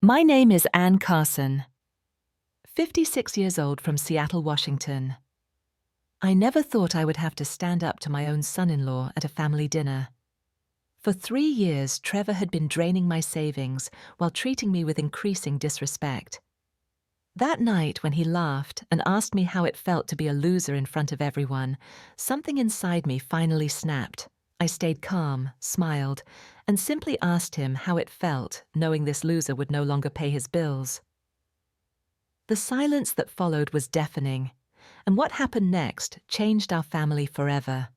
My name is Ann Carson, 56 years old from Seattle, Washington. I never thought I would have to stand up to my own son-in-law at a family dinner. For 3 years, Trevor had been draining my savings while treating me with increasing disrespect. That night, when he laughed and asked me how it felt to be a loser in front of everyone, something inside me finally snapped. I stayed calm, smiled, and simply asked him how it felt knowing this loser would no longer pay his bills. The silence that followed was deafening, and what happened next changed our family forever.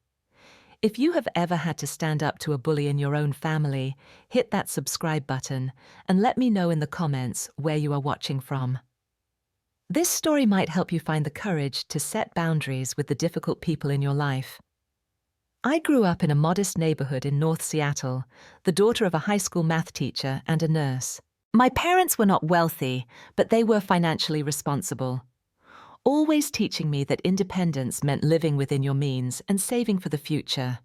If you have ever had to stand up to a bully in your own family, hit that subscribe button and let me know in the comments where you are watching from. This story might help you find the courage to set boundaries with the difficult people in your life. I grew up in a modest neighborhood in North Seattle, the daughter of a high school math teacher and a nurse. My parents were not wealthy, but they were financially responsible, always teaching me that independence meant living within your means and saving for the future.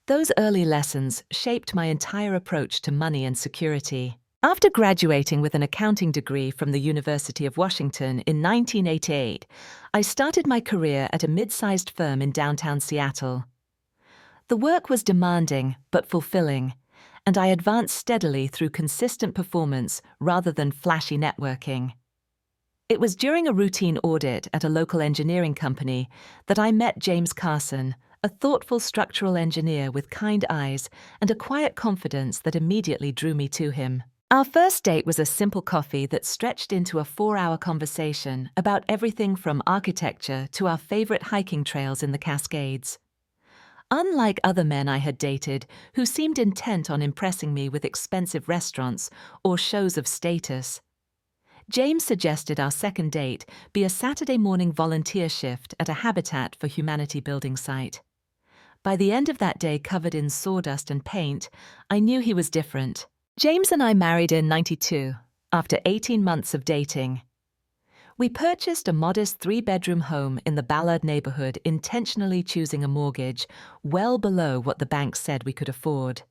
Those early lessons shaped my entire approach to money and security. After graduating with an accounting degree from the University of Washington in 1988, I started my career at a mid-sized firm in downtown Seattle. The work was demanding but fulfilling, and I advanced steadily through consistent performance rather than flashy networking. It was during a routine audit at a local engineering company that I met James Carson, a thoughtful structural engineer with kind eyes and a quiet confidence that immediately drew me to him. Our first date was a simple coffee that stretched into a 4-hour conversation about everything from architecture to our favorite hiking trails in the Cascades. Unlike other men I had dated who seemed intent on impressing me with expensive restaurants or shows of status, James suggested our second date be a Saturday morning volunteer shift at a Habitat for Humanity building site. By the end of that day, covered in sawdust and paint, I knew he was different. James and I married in '92, after 18 months of dating. We purchased a modest 3-bedroom home in the Ballard neighborhood, intentionally choosing a mortgage well below what the bank said we could afford.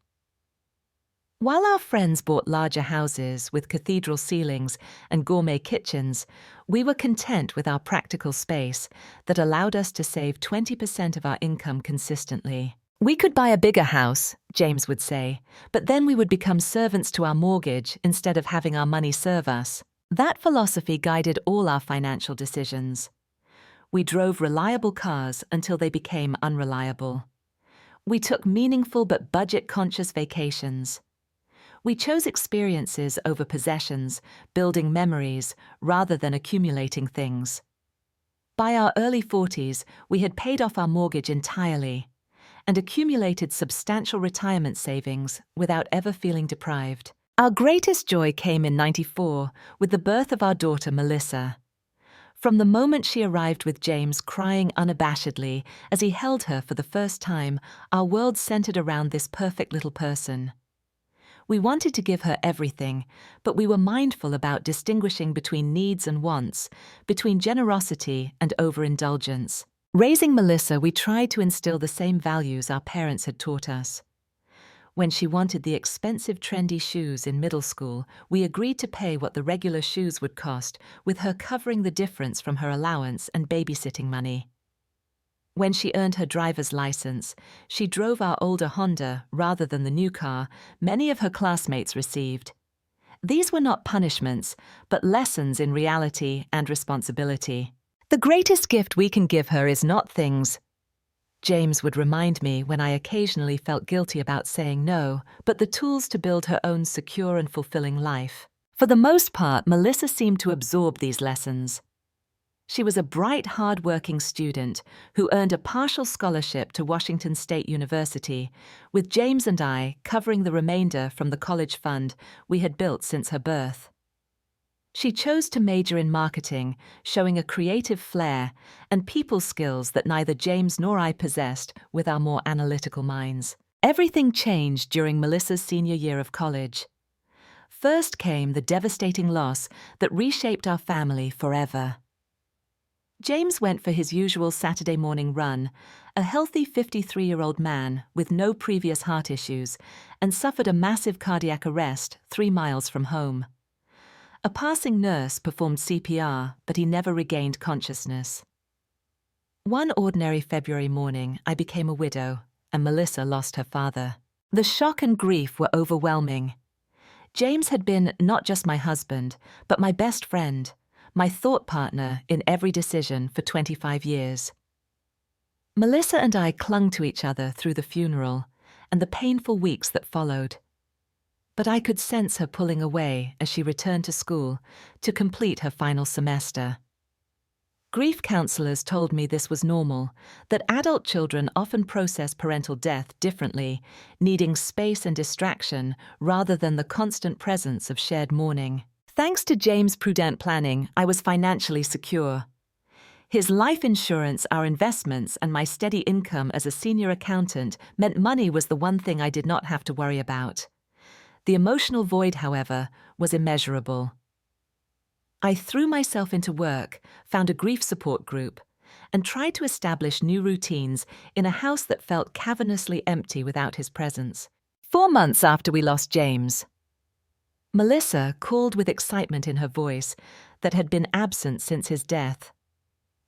While our friends bought larger houses with cathedral ceilings and gourmet kitchens, we were content with our practical space that allowed us to save 20% of our income consistently. We could buy a bigger house, James would say, but then we would become servants to our mortgage instead of having our money serve us. That philosophy guided all our financial decisions. We drove reliable cars until they became unreliable. We took meaningful but budget-conscious vacations. We chose experiences over possessions, building memories rather than accumulating things. By our early 40s, we had paid off our mortgage entirely and accumulated substantial retirement savings without ever feeling deprived. Our greatest joy came in '94 with the birth of our daughter, Melissa. From the moment she arrived with James crying unabashedly as he held her for the first time, our world centered around this perfect little person. We wanted to give her everything, but we were mindful about distinguishing between needs and wants, between generosity and overindulgence. Raising Melissa, we tried to instill the same values our parents had taught us. When she wanted the expensive trendy shoes in middle school, we agreed to pay what the regular shoes would cost, with her covering the difference from her allowance and babysitting money. When she earned her driver's license, she drove our older Honda rather than the new car many of her classmates received. These were not punishments, but lessons in reality and responsibility. The greatest gift we can give her is not things, James would remind me when I occasionally felt guilty about saying no, but the tools to build her own secure and fulfilling life. For the most part, Melissa seemed to absorb these lessons. She was a bright, hard-working student who earned a partial scholarship to Washington State University, with James and I covering the remainder from the college fund we had built since her birth. She chose to major in marketing, showing a creative flair and people skills that neither James nor I possessed with our more analytical minds. Everything changed during Melissa's senior year of college. First came the devastating loss that reshaped our family forever. James went for his usual Saturday morning run, a healthy 53-year-old man with no previous heart issues, and suffered a massive cardiac arrest 3 miles from home. A passing nurse performed CPR, but he never regained consciousness. One ordinary February morning, I became a widow, and Melissa lost her father. The shock and grief were overwhelming. James had been not just my husband, but my best friend, my thought partner in every decision for 25 years. Melissa and I clung to each other through the funeral and the painful weeks that followed. But I could sense her pulling away as she returned to school to complete her final semester. Grief counselors told me this was normal, that adult children often process parental death differently, needing space and distraction rather than the constant presence of shared mourning. Thanks to James' prudent planning, I was financially secure. His life insurance, our investments, and my steady income as a senior accountant meant money was the one thing I did not have to worry about. The emotional void, however, was immeasurable. I threw myself into work, found a grief support group, and tried to establish new routines in a house that felt cavernously empty without his presence. 4 months after we lost James, Melissa called with excitement in her voice that had been absent since his death.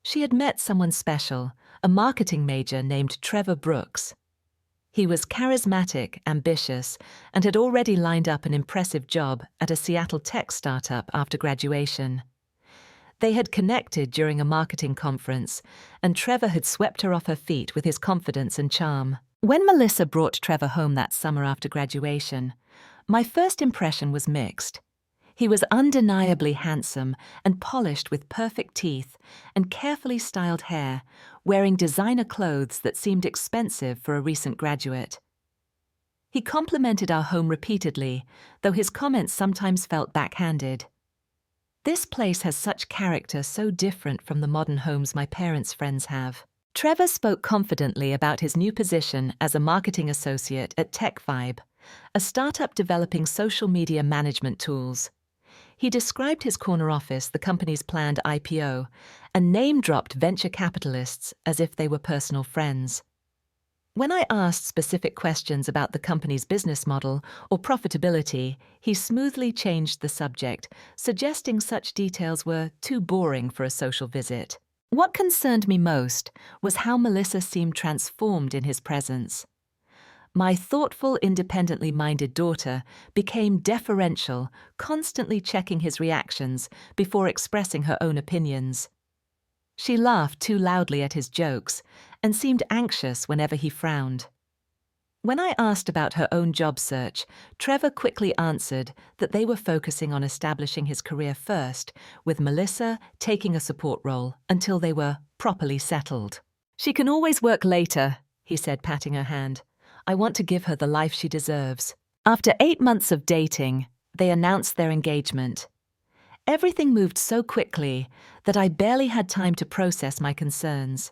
She had met someone special, a marketing major named Trevor Brooks. He was charismatic, ambitious, and had already lined up an impressive job at a Seattle tech startup after graduation. They had connected during a marketing conference, and Trevor had swept her off her feet with his confidence and charm. When Melissa brought Trevor home that summer after graduation, my first impression was mixed. He was undeniably handsome and polished with perfect teeth and carefully styled hair, wearing designer clothes that seemed expensive for a recent graduate. He complimented our home repeatedly, though his comments sometimes felt backhanded. This place has such character so different from the modern homes my parents' friends have. Trevor spoke confidently about his new position as a marketing associate at TechVibe, a startup developing social media management tools. He described his corner office, the company's planned IPO, and name-dropped venture capitalists as if they were personal friends. When I asked specific questions about the company's business model or profitability, he smoothly changed the subject, suggesting such details were too boring for a social visit. What concerned me most was how Melissa seemed transformed in his presence. My thoughtful, independently minded daughter became deferential, constantly checking his reactions before expressing her own opinions. She laughed too loudly at his jokes and seemed anxious whenever he frowned. When I asked about her own job search, Trevor quickly answered that they were focusing on establishing his career first, with Melissa taking a support role until they were properly settled. "She can always work later," he said, patting her hand. "I want to give her the life she deserves." After 8 months of dating, they announced their engagement. Everything moved so quickly that I barely had time to process my concerns.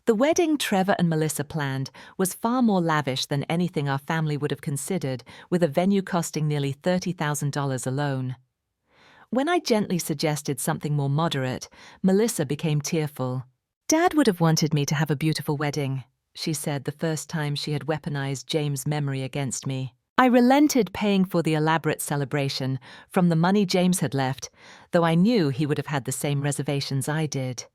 The wedding Trevor and Melissa planned was far more lavish than anything our family would have considered, with a venue costing nearly $30,000 alone. When I gently suggested something more moderate, Melissa became tearful. "Dad would have wanted me to have a beautiful wedding," she said the first time she had weaponized James' memory against me. I relented paying for the elaborate celebration from the money James had left, though I knew he would have had the same reservations I did.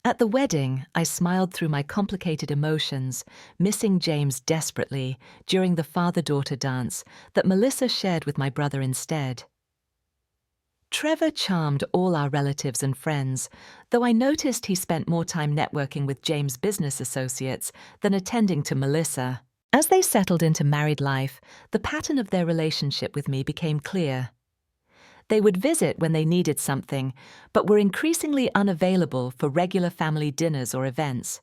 At the wedding, I smiled through my complicated emotions, missing James desperately during the father-daughter dance that Melissa shared with my brother instead. Trevor charmed all our relatives and friends, though I noticed he spent more time networking with James' business associates than attending to Melissa. As they settled into married life, the pattern of their relationship with me became clear. They would visit when they needed something, but were increasingly unavailable for regular family dinners or events.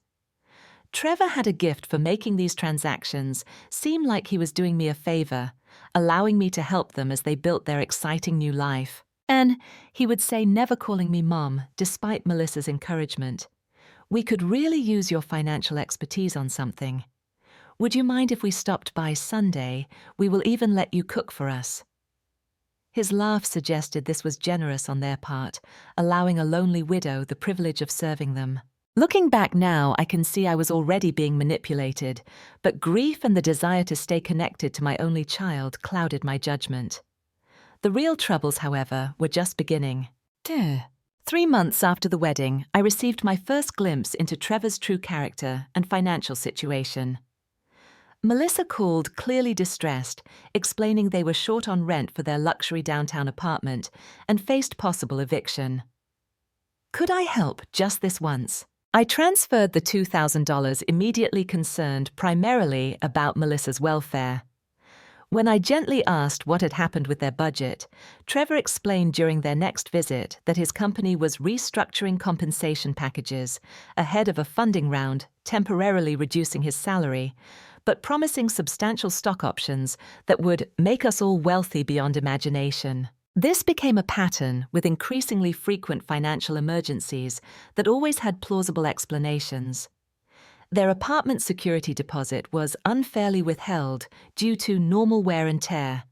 Trevor had a gift for making these transactions seem like he was doing me a favor, allowing me to help them as they built their exciting new life. And he would say, never calling me Mom, despite Melissa's encouragement, "We could really use your financial expertise on something. Would you mind if we stopped by Sunday? We will even let you cook for us." His laugh suggested this was generous on their part, allowing a lonely widow the privilege of serving them. Looking back now, I can see I was already being manipulated, but grief and the desire to stay connected to my only child clouded my judgment. The real troubles, however, were just beginning. 3 months after the wedding, I received my first glimpse into Trevor's true character and financial situation. Melissa called, clearly distressed, explaining they were short on rent for their luxury downtown apartment and faced possible eviction. Could I help just this once? I transferred the $2,000, immediately concerned primarily about Melissa's welfare. When I gently asked what had happened with their budget, Trevor explained during their next visit that his company was restructuring compensation packages ahead of a funding round, temporarily reducing his salary, but promising substantial stock options that would make us all wealthy beyond imagination. This became a pattern with increasingly frequent financial emergencies that always had plausible explanations. Their apartment security deposit was unfairly withheld due to normal wear and tear.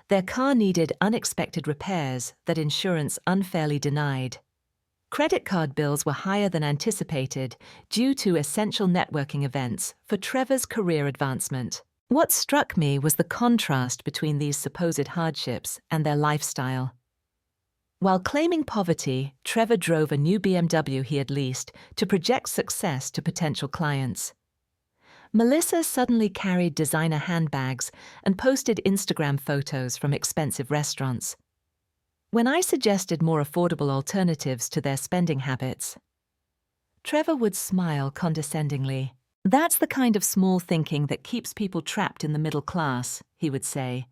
Their car needed unexpected repairs that insurance unfairly denied. Credit card bills were higher than anticipated due to essential networking events for Trevor's career advancement. What struck me was the contrast between these supposed hardships and their lifestyle. While claiming poverty, Trevor drove a new BMW he had leased to project success to potential clients. Melissa suddenly carried designer handbags and posted Instagram photos from expensive restaurants. When I suggested more affordable alternatives to their spending habits, Trevor would smile condescendingly. "That's the kind of small thinking that keeps people trapped in the middle class," he would say,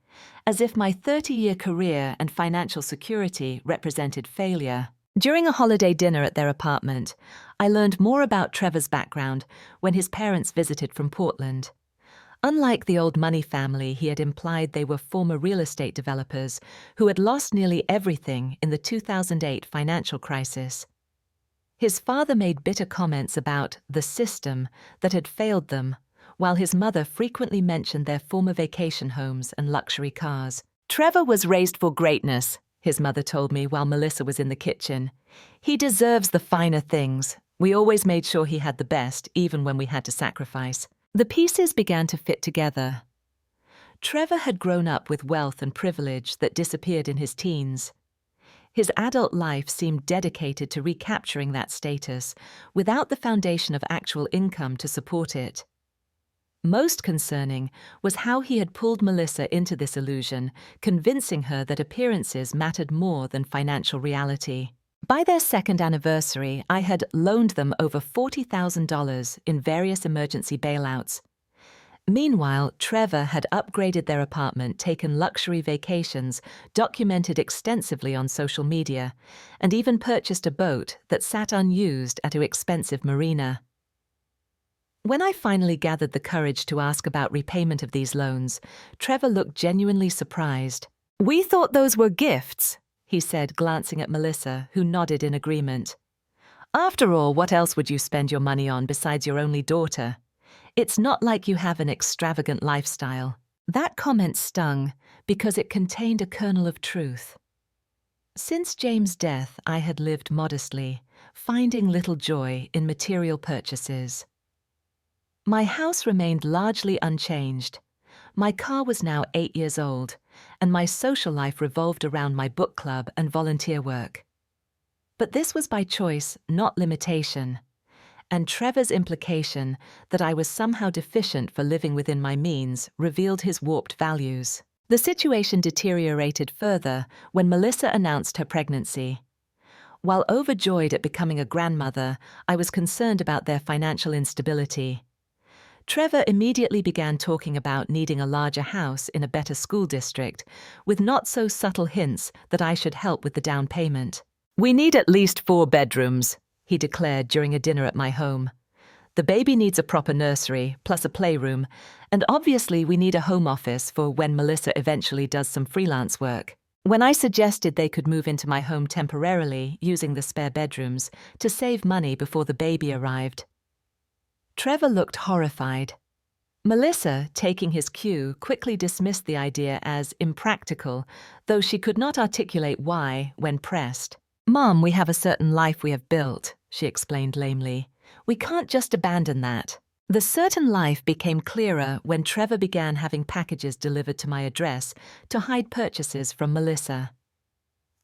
as if my 30-year career and financial security represented failure. During a holiday dinner at their apartment, I learned more about Trevor's background when his parents visited from Portland. Unlike the old money family, he had implied they were former real estate developers who had lost nearly everything in the 2008 financial crisis. His father made bitter comments about the system that had failed them, while his mother frequently mentioned their former vacation homes and luxury cars. "Trevor was raised for greatness," his mother told me while Melissa was in the kitchen. "He deserves the finer things. We always made sure he had the best, even when we had to sacrifice." The pieces began to fit together. Trevor had grown up with wealth and privilege that disappeared in his teens. His adult life seemed dedicated to recapturing that status without the foundation of actual income to support it. Most concerning was how he had pulled Melissa into this illusion, convincing her that appearances mattered more than financial reality. By their second anniversary, I had loaned them over $40,000 in various emergency bailouts. Meanwhile, Trevor had upgraded their apartment, taken luxury vacations, documented extensively on social media, and even purchased a boat that sat unused at an expensive marina. When I finally gathered the courage to ask about repayment of these loans, Trevor looked genuinely surprised. "We thought those were gifts," he said, glancing at Melissa, who nodded in agreement. "After all, what else would you spend your money on besides your only daughter? It's not like you have an extravagant lifestyle." That comment stung because it contained a kernel of truth. Since James' death, I had lived modestly, finding little joy in material purchases. My house remained largely unchanged. My car was now 8 years old, and my social life revolved around my book club and volunteer work. But this was by choice, not limitation. And Trevor's implication that I was somehow deficient for living within my means revealed his warped values. The situation deteriorated further when Melissa announced her pregnancy. While overjoyed at becoming a grandmother, I was concerned about their financial instability. Trevor immediately began talking about needing a larger house in a better school district, with not-so-subtle hints that I should help with the down payment. "We need at least 4 bedrooms, he declared during a dinner at my home. "The baby needs a proper nursery, plus a playroom, and obviously we need a home office for when Melissa eventually does some freelance work." When I suggested they could move into my home temporarily, using the spare bedrooms, to save money before the baby arrived, Trevor looked horrified. Melissa, taking his cue, quickly dismissed the idea as impractical, though she could not articulate why when pressed. "Mom, we have a certain life we have built," she explained lamely. "We can't just abandon that." The certain life became clearer when Trevor began having packages delivered to my address to hide purchases from Melissa.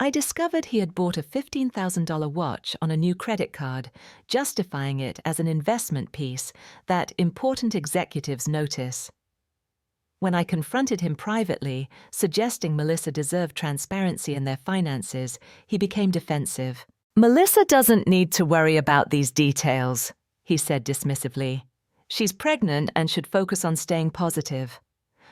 I discovered he had bought a $15,000 watch on a new credit card, justifying it as an investment piece that important executives notice. When I confronted him privately, suggesting Melissa deserved transparency in their finances, he became defensive. "Melissa doesn't need to worry about these details," he said dismissively. "She's pregnant and should focus on staying positive.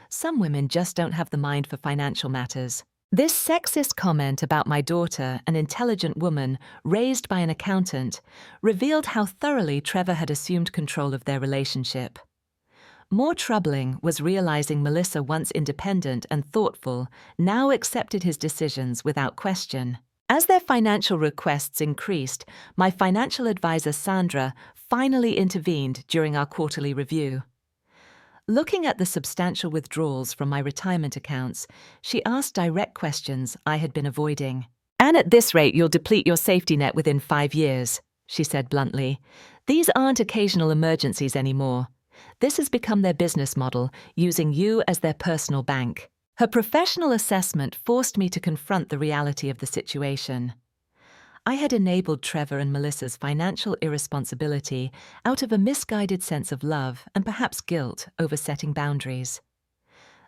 Some women just don't have the mind for financial matters." This sexist comment about my daughter, an intelligent woman raised by an accountant, revealed how thoroughly Trevor had assumed control of their relationship. More troubling was realizing Melissa, once independent and thoughtful, now accepted his decisions without question. As their financial requests increased, my financial advisor Sandra finally intervened during our quarterly review. Looking at the substantial withdrawals from my retirement accounts, she asked direct questions I had been avoiding. "And at this rate, you'll deplete your safety net within 5 years, she said bluntly. "These aren't occasional emergencies anymore. This has become their business model, using you as their personal bank." Her professional assessment forced me to confront the reality of the situation. I had enabled Trevor and Melissa's financial irresponsibility out of a misguided sense of love and perhaps guilt over setting boundaries.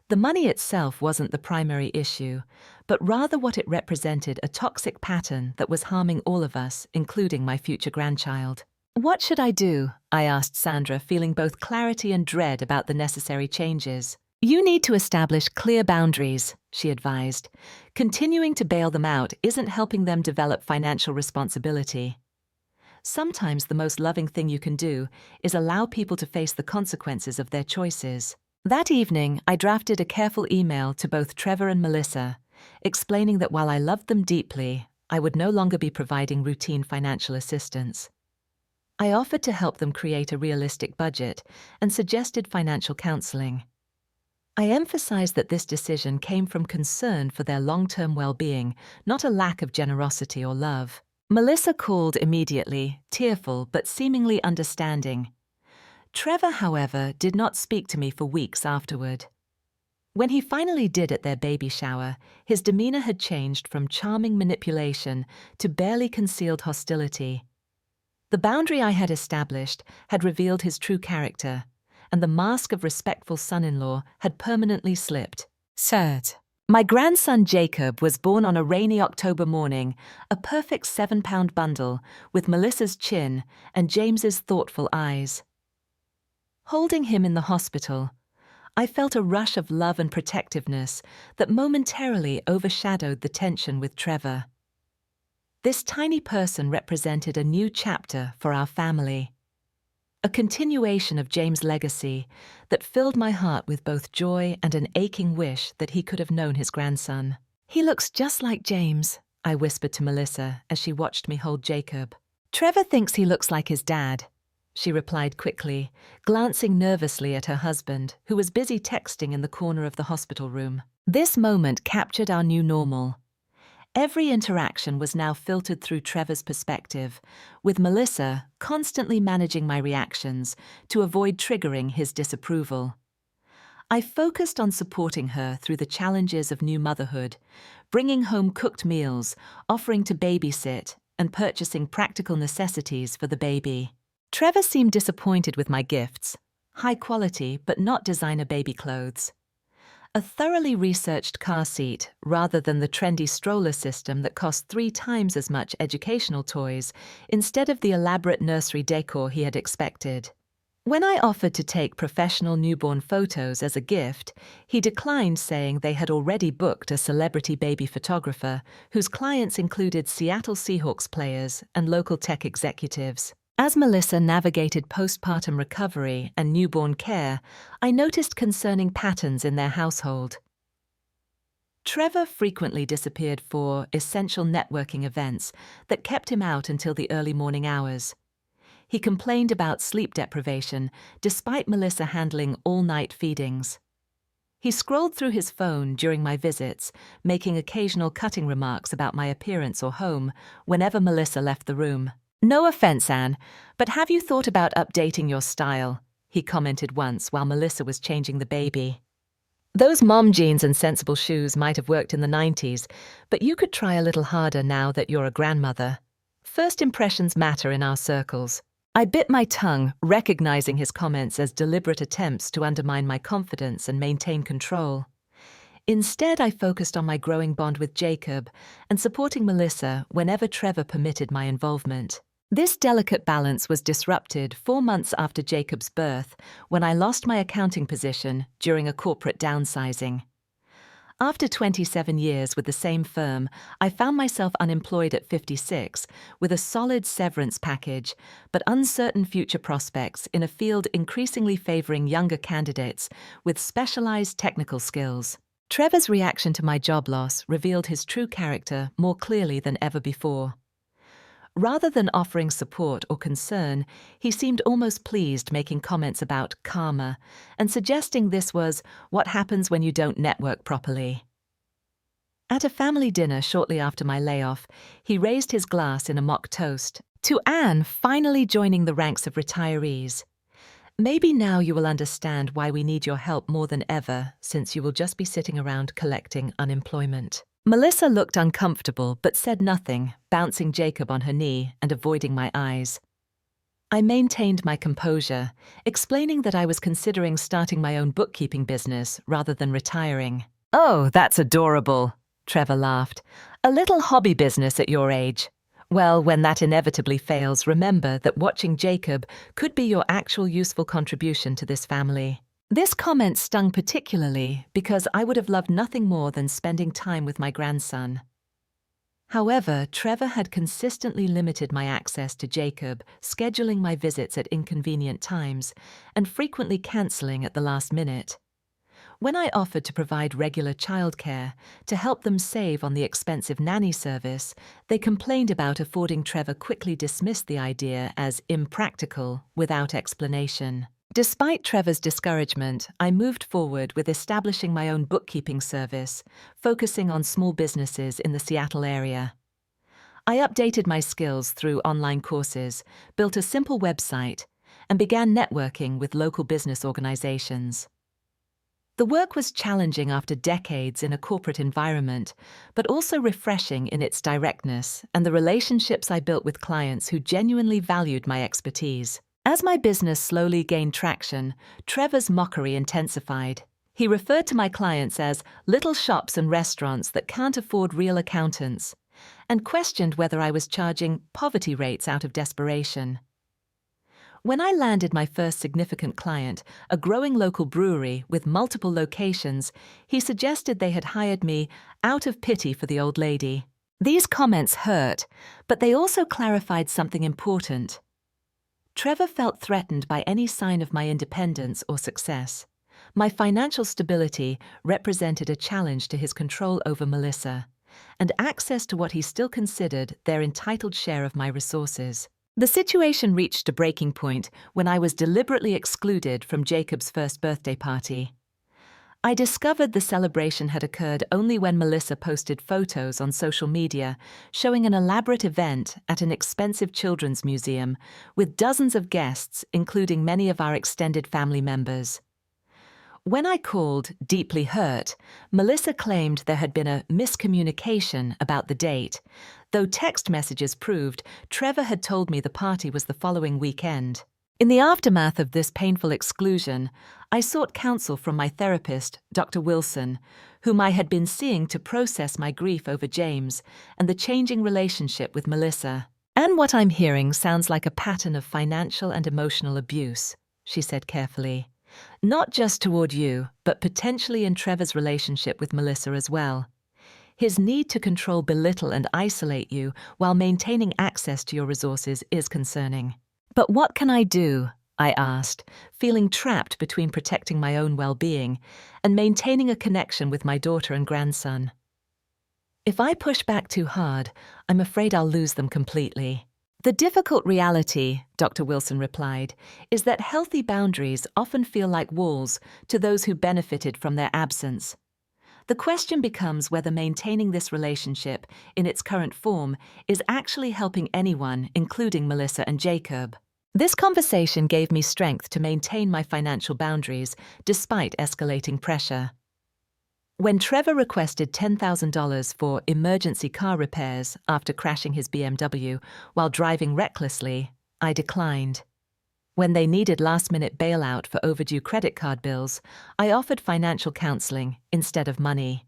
The money itself wasn't the primary issue, but rather what it represented: a toxic pattern that was harming all of us, including my future grandchild. "What should I do?" I asked Sandra, feeling both clarity and dread about the necessary changes. "You need to establish clear boundaries," she advised. "Continuing to bail them out isn't helping them develop financial responsibility. Sometimes the most loving thing you can do is allow people to face the consequences of their choices." That evening, I drafted a careful email to both Trevor and Melissa, explaining that while I loved them deeply, I would no longer be providing routine financial assistance. I offered to help them create a realistic budget and suggested financial counseling. I emphasized that this decision came from concern for their long-term well-being, not a lack of generosity or love. Melissa called immediately, tearful but seemingly understanding. Trevor, however, did not speak to me for weeks afterward. When he finally did at their baby shower, his demeanor had changed from charming manipulation to barely concealed hostility. The boundary I had established had revealed his true character, and the mask of respectful son-in-law had permanently slipped. Third, my grandson Jacob was born on a rainy October morning, a perfect 7-pound bundle, with Melissa's chin and James's thoughtful eyes. Holding him in the hospital, I felt a rush of love and protectiveness that momentarily overshadowed the tension with Trevor. This tiny person represented a new chapter for our family, a continuation of James' legacy that filled my heart with both joy and an aching wish that he could have known his grandson. "He looks just like James," I whispered to Melissa as she watched me hold Jacob. "Trevor thinks he looks like his dad," she replied quickly, glancing nervously at her husband, who was busy texting in the corner of the hospital room. This moment captured our new normal. Every interaction was now filtered through Trevor's perspective, with Melissa constantly managing my reactions to avoid triggering his disapproval. I focused on supporting her through the challenges of new motherhood, bringing home cooked meals, offering to babysit, and purchasing practical necessities for the baby. Trevor seemed disappointed with my gifts, high quality but not designer baby clothes. A thoroughly researched car seat, rather than the trendy stroller system that cost 3 times as much educational toys, instead of the elaborate nursery decor he had expected. When I offered to take professional newborn photos as a gift, he declined, saying they had already booked a celebrity baby photographer whose clients included Seattle Seahawks players and local tech executives. As Melissa navigated postpartum recovery and newborn care, I noticed concerning patterns in their household. Trevor frequently disappeared for essential networking events that kept him out until the early morning hours. He complained about sleep deprivation, despite Melissa handling all-night feedings. He scrolled through his phone during my visits, making occasional cutting remarks about my appearance or home whenever Melissa left the room. "No offense, Anne, but have you thought about updating your style?" he commented once while Melissa was changing the baby. Those mom jeans and sensible shoes might have worked in the 90s, but you could try a little harder now that you're a grandmother. First impressions matter in our circles. I bit my tongue, recognizing his comments as deliberate attempts to undermine my confidence and maintain control. Instead, I focused on my growing bond with Jacob and supporting Melissa whenever Trevor permitted my involvement. This delicate balance was disrupted 4 months after Jacob's birth, when I lost my accounting position during a corporate downsizing. After 27 years with the same firm, I found myself unemployed at 56, with a solid severance package, but uncertain future prospects in a field increasingly favoring younger candidates with specialized technical skills. Trevor's reaction to my job loss revealed his true character more clearly than ever before. Rather than offering support or concern, he seemed almost pleased, making comments about karma and suggesting this was what happens when you don't network properly. At a family dinner shortly after my layoff, he raised his glass in a mock toast to Anne finally joining the ranks of retirees. Maybe now you will understand why we need your help more than ever, since you will just be sitting around collecting unemployment. Melissa looked uncomfortable but said nothing, bouncing Jacob on her knee and avoiding my eyes. I maintained my composure, explaining that I was considering starting my own bookkeeping business rather than retiring. "Oh, that's adorable," Trevor laughed. "A little hobby business at your age. Well, when that inevitably fails, remember that watching Jacob could be your actual useful contribution to this family." This comment stung particularly because I would have loved nothing more than spending time with my grandson. However, Trevor had consistently limited my access to Jacob, scheduling my visits at inconvenient times and frequently cancelling at the last minute. When I offered to provide regular childcare to help them save on the expensive nanny service, they complained about affording Trevor quickly dismissed the idea as impractical without explanation. Despite Trevor's discouragement, I moved forward with establishing my own bookkeeping service, focusing on small businesses in the Seattle area. I updated my skills through online courses, built a simple website, and began networking with local business organizations. The work was challenging after decades in a corporate environment, but also refreshing in its directness and the relationships I built with clients who genuinely valued my expertise. As my business slowly gained traction, Trevor's mockery intensified. He referred to my clients as little shops and restaurants that can't afford real accountants, and questioned whether I was charging poverty rates out of desperation. When I landed my first significant client, a growing local brewery with multiple locations, he suggested they had hired me out of pity for the old lady. These comments hurt, but they also clarified something important. Trevor felt threatened by any sign of my independence or success. My financial stability represented a challenge to his control over Melissa, and access to what he still considered their entitled share of my resources. The situation reached a breaking point when I was deliberately excluded from Jacob's first birthday party. I discovered the celebration had occurred only when Melissa posted photos on social media showing an elaborate event at an expensive children's museum with dozens of guests, including many of our extended family members. When I called, deeply hurt, Melissa claimed there had been a miscommunication about the date, though text messages proved Trevor had told me the party was the following weekend. In the aftermath of this painful exclusion, I sought counsel from my therapist, Dr. Wilson, whom I had been seeing to process my grief over James and the changing relationship with Melissa. "And what I'm hearing sounds like a pattern of financial and emotional abuse," she said carefully. "Not just toward you, but potentially in Trevor's relationship with Melissa as well. His need to control, belittle, and isolate you while maintaining access to your resources is concerning." "But what can I do?" I asked, feeling trapped between protecting my own well-being and maintaining a connection with my daughter and grandson. "If I push back too hard, I'm afraid I'll lose them completely." "The difficult reality," Dr. Wilson replied, "is that healthy boundaries often feel like walls to those who benefited from their absence. The question becomes whether maintaining this relationship in its current form is actually helping anyone, including Melissa and Jacob." This conversation gave me strength to maintain my financial boundaries despite escalating pressure. When Trevor requested $10,000 for emergency car repairs after crashing his BMW while driving recklessly, I declined. When they needed last-minute bailout for overdue credit card bills, I offered financial counseling instead of money.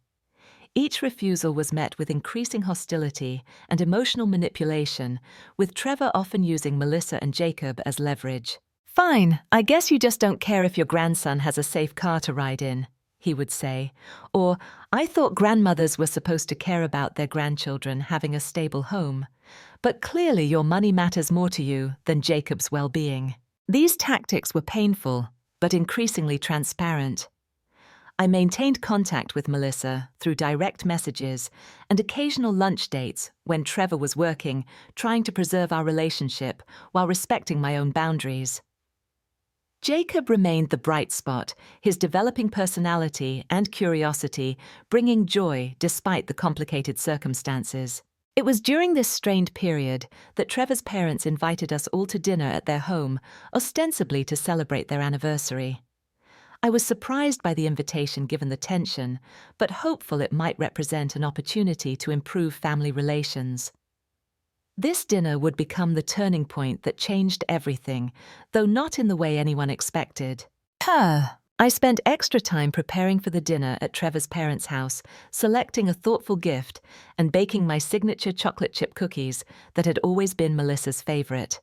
Each refusal was met with increasing hostility and emotional manipulation, with Trevor often using Melissa and Jacob as leverage. "Fine, I guess you just don't care if your grandson has a safe car to ride in," he would say. Or, "I thought grandmothers were supposed to care about their grandchildren having a stable home. But clearly your money matters more to you than Jacob's well-being." These tactics were painful, but increasingly transparent. I maintained contact with Melissa through direct messages and occasional lunch dates when Trevor was working, trying to preserve our relationship while respecting my own boundaries. Jacob remained the bright spot, his developing personality and curiosity bringing joy despite the complicated circumstances. It was during this strained period that Trevor's parents invited us all to dinner at their home, ostensibly to celebrate their anniversary. I was surprised by the invitation given the tension, but hopeful it might represent an opportunity to improve family relations. This dinner would become the turning point that changed everything, though not in the way anyone expected. I spent extra time preparing for the dinner at Trevor's parents' house, selecting a thoughtful gift and baking my signature chocolate chip cookies that had always been Melissa's favorite.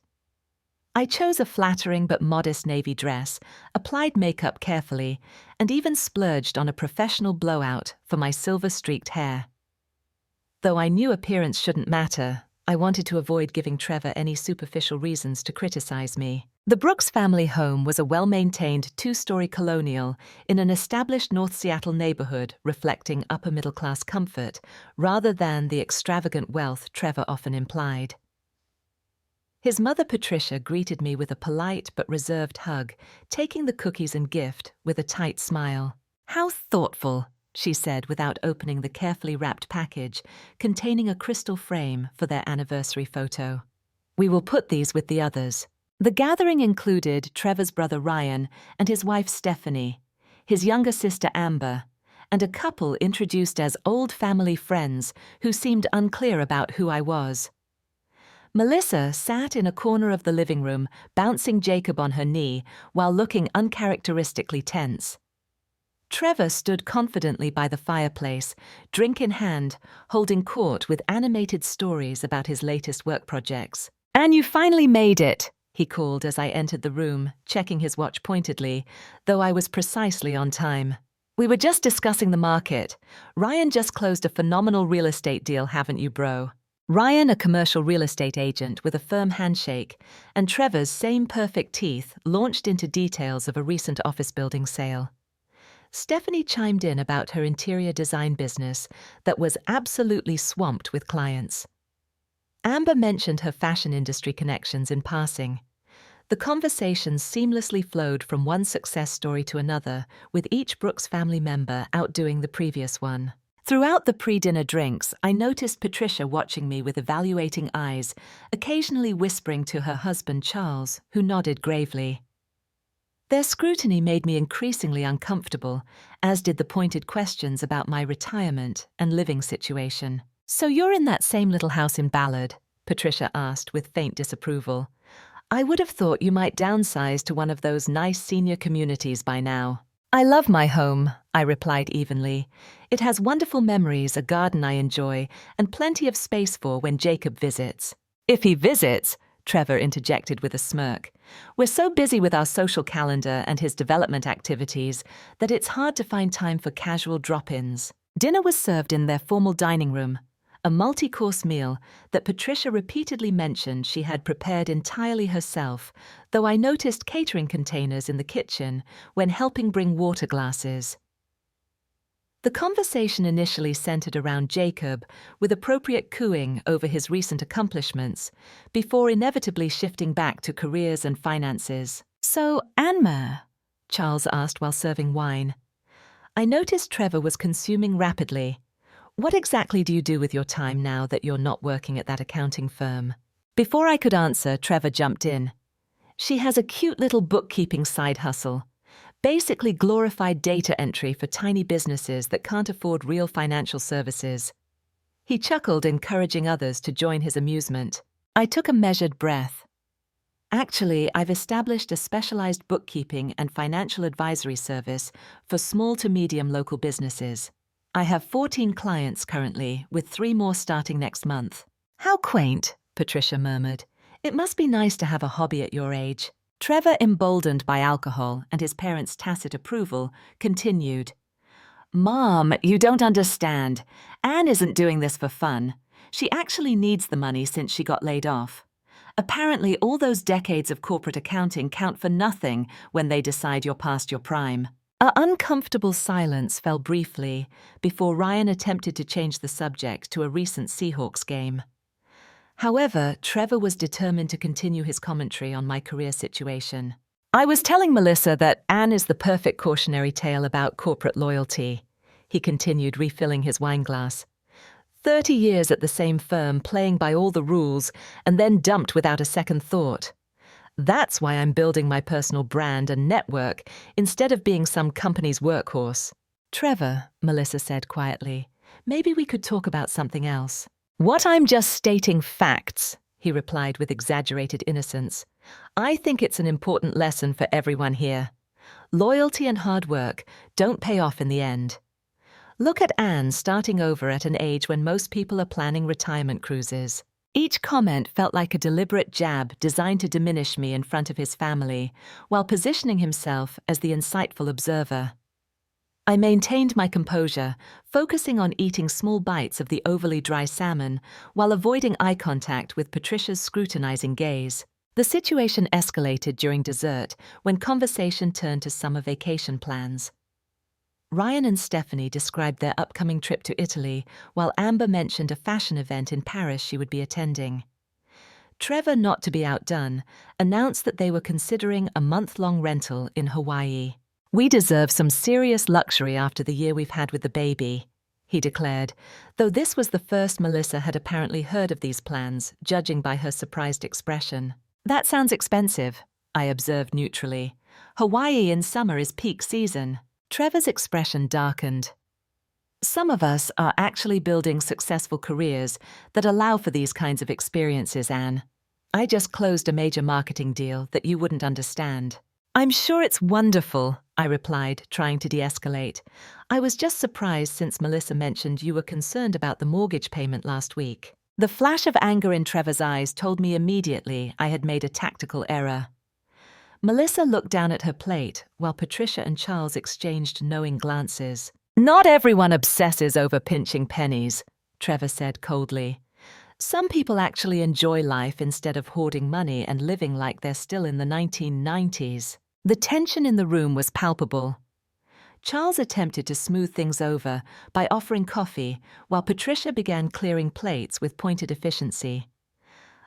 I chose a flattering but modest navy dress, applied makeup carefully, and even splurged on a professional blowout for my silver-streaked hair. Though I knew appearance shouldn't matter, I wanted to avoid giving Trevor any superficial reasons to criticize me. The Brooks family home was a well-maintained two-story colonial in an established North Seattle neighborhood reflecting upper-middle-class comfort rather than the extravagant wealth Trevor often implied. His mother Patricia greeted me with a polite but reserved hug, taking the cookies and gift with a tight smile. "How thoughtful," she said without opening the carefully wrapped package containing a crystal frame for their anniversary photo. "We will put these with the others." The gathering included Trevor's brother Ryan and his wife Stephanie, his younger sister Amber, and a couple introduced as old family friends who seemed unclear about who I was. Melissa sat in a corner of the living room, bouncing Jacob on her knee while looking uncharacteristically tense. Trevor stood confidently by the fireplace, drink in hand, holding court with animated stories about his latest work projects. "And you finally made it," he called as I entered the room, checking his watch pointedly, though I was precisely on time. "We were just discussing the market. Ryan just closed a phenomenal real estate deal, haven't you, bro?" Ryan, a commercial real estate agent with a firm handshake, and Trevor's same perfect teeth launched into details of a recent office building sale. Stephanie chimed in about her interior design business that was absolutely swamped with clients. Amber mentioned her fashion industry connections in passing. The conversation seamlessly flowed from one success story to another, with each Brooks family member outdoing the previous one. Throughout the pre-dinner drinks, I noticed Patricia watching me with evaluating eyes, occasionally whispering to her husband Charles, who nodded gravely. Their scrutiny made me increasingly uncomfortable, as did the pointed questions about my retirement and living situation. "So you're in that same little house in Ballard?" Patricia asked with faint disapproval. "I would have thought you might downsize to one of those nice senior communities by now." "I love my home," I replied evenly. "It has wonderful memories, a garden I enjoy, and plenty of space for when Jacob visits." "If he visits," Trevor interjected with a smirk. "We're so busy with our social calendar and his development activities that it's hard to find time for casual drop-ins." Dinner was served in their formal dining room, a multi-course meal that Patricia repeatedly mentioned she had prepared entirely herself, though I noticed catering containers in the kitchen when helping bring water glasses. The conversation initially centered around Jacob, with appropriate cooing over his recent accomplishments, before inevitably shifting back to careers and finances. "So, Anma?" Charles asked while serving wine. I noticed Trevor was consuming rapidly. "What exactly do you do with your time now that you're not working at that accounting firm?" Before I could answer, Trevor jumped in. She has a cute little bookkeeping side hustle, basically glorified data entry for tiny businesses that can't afford real financial services. He chuckled, encouraging others to join his amusement. I took a measured breath. Actually, I've established a specialized bookkeeping and financial advisory service for small to medium local businesses. I have 14 clients currently, with 3 more starting next month. How quaint, Patricia murmured. It must be nice to have a hobby at your age. Trevor, emboldened by alcohol and his parents' tacit approval, continued. Mom, you don't understand. Anne isn't doing this for fun. She actually needs the money since she got laid off. Apparently, all those decades of corporate accounting count for nothing when they decide you're past your prime. An uncomfortable silence fell briefly before Ryan attempted to change the subject to a recent Seahawks game. However, Trevor was determined to continue his commentary on my career situation. I was telling Melissa that Anne is the perfect cautionary tale about corporate loyalty, he continued, refilling his wineglass. 30 years at the same firm, playing by all the rules, and then dumped without a second thought. That's why I'm building my personal brand and network instead of being some company's workhorse. Trevor, Melissa said quietly, maybe we could talk about something else. What, I'm just stating facts, he replied with exaggerated innocence. I think it's an important lesson for everyone here. Loyalty and hard work don't pay off in the end. Look at Anne starting over at an age when most people are planning retirement cruises. Each comment felt like a deliberate jab designed to diminish me in front of his family, while positioning himself as the insightful observer. I maintained my composure, focusing on eating small bites of the overly dry salmon while avoiding eye contact with Patricia's scrutinizing gaze. The situation escalated during dessert when conversation turned to summer vacation plans. Ryan and Stephanie described their upcoming trip to Italy, while Amber mentioned a fashion event in Paris she would be attending. Trevor, not to be outdone, announced that they were considering a month-long rental in Hawaii. We deserve some serious luxury after the year we've had with the baby, he declared, though this was the first Melissa had apparently heard of these plans, judging by her surprised expression. That sounds expensive, I observed neutrally. Hawaii in summer is peak season. Trevor's expression darkened. Some of us are actually building successful careers that allow for these kinds of experiences, Anne. I just closed a major marketing deal that you wouldn't understand. I'm sure it's wonderful, I replied, trying to de-escalate. I was just surprised since Melissa mentioned you were concerned about the mortgage payment last week. The flash of anger in Trevor's eyes told me immediately I had made a tactical error. Melissa looked down at her plate, while Patricia and Charles exchanged knowing glances. Not everyone obsesses over pinching pennies, Trevor said coldly. Some people actually enjoy life instead of hoarding money and living like they're still in the 1990s. The tension in the room was palpable. Charles attempted to smooth things over by offering coffee, while Patricia began clearing plates with pointed efficiency.